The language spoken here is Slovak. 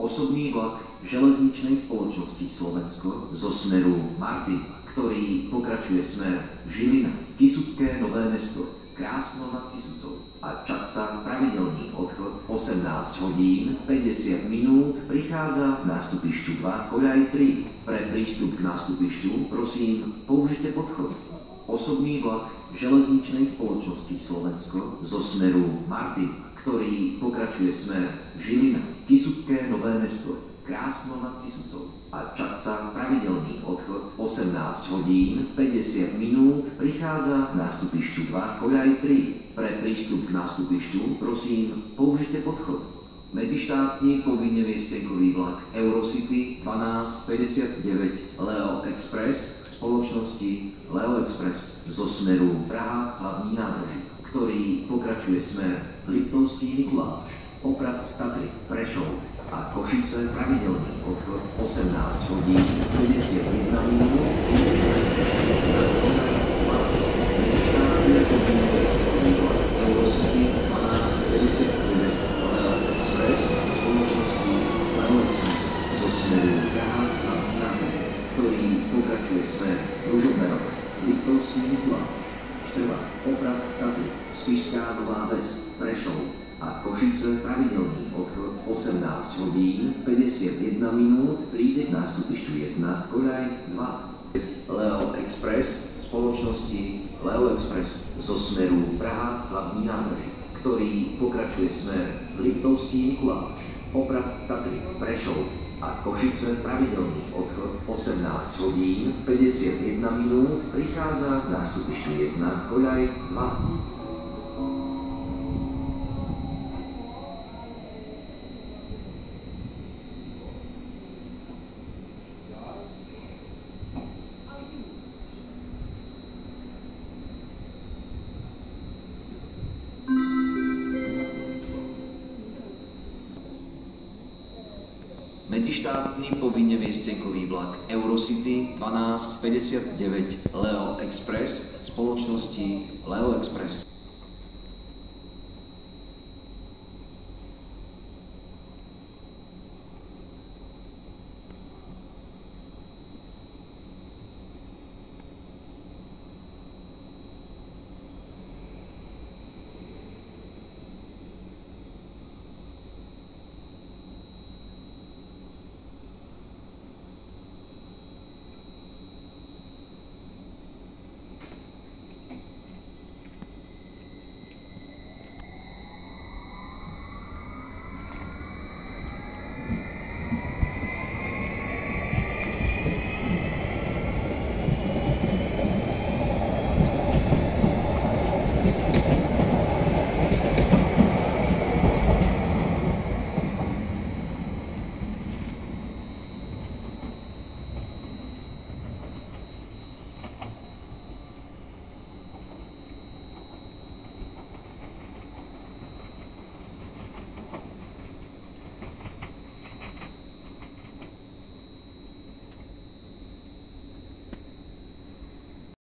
Osobný vlak železničnej spoločnosti Slovensko zo smeru Martin, ktorý pokračuje smer Žilina, Kysucké Nové Mesto, Krásno nad Kysucou a Čadca pravidelný odchod 18 hodín 50 minút prichádza k nástupišťu 2 koľaj 3. Pre prístup k nástupišťu prosím použite podchod. Osobný vlak železničnej spoločnosti Slovensko zo smeru Martin, ktorý pokračuje smer Žilina, Kysucké Nové Mesto, Krásno nad Kysucou a Čadca pravidelný odchod 18 hodín 50 minút prichádza k nástupišťu 2 koľaj 3. Pre prístup k nástupišťu prosím použite podchod. Medzištátny povinne viestenkový vlak Eurocity 1259 Leo Express spoločnosti Leo Express zo smeru Praha hlavní nádraží, ktorý pokračuje smer Liptovský Mikuláš, Poprad Tatry, Prešov a Košice pravidelný odchod 18 hodín 51 minút. Eurocity 1259 Leo Express spoločnosti Leo Express zo smeru Praha hlavní nádraží, ktorý pokračuje smer Ružomberok, Liptovský Mikuláš, Štrba, Poprad Tatry, Spišská Nová Ves, Prešov a Košice pravidelný odchod 18 hodín 51 minút príde k nástupišťu 1 koľaj 2. Leo Express spoločnosti Leo Express zo smeru Praha hlavní nádraží, ktorý pokračuje smer Liptovský Mikuláš, Poprad Tatry, Prešov a Košice pravidelný odchod 18 hodín 51 minút prichádza k nástupišťu 1 koľaj 2. Medzištátny povinne viestenkový vlak Eurocity 1259 Leo Express spoločnosti Leo Express.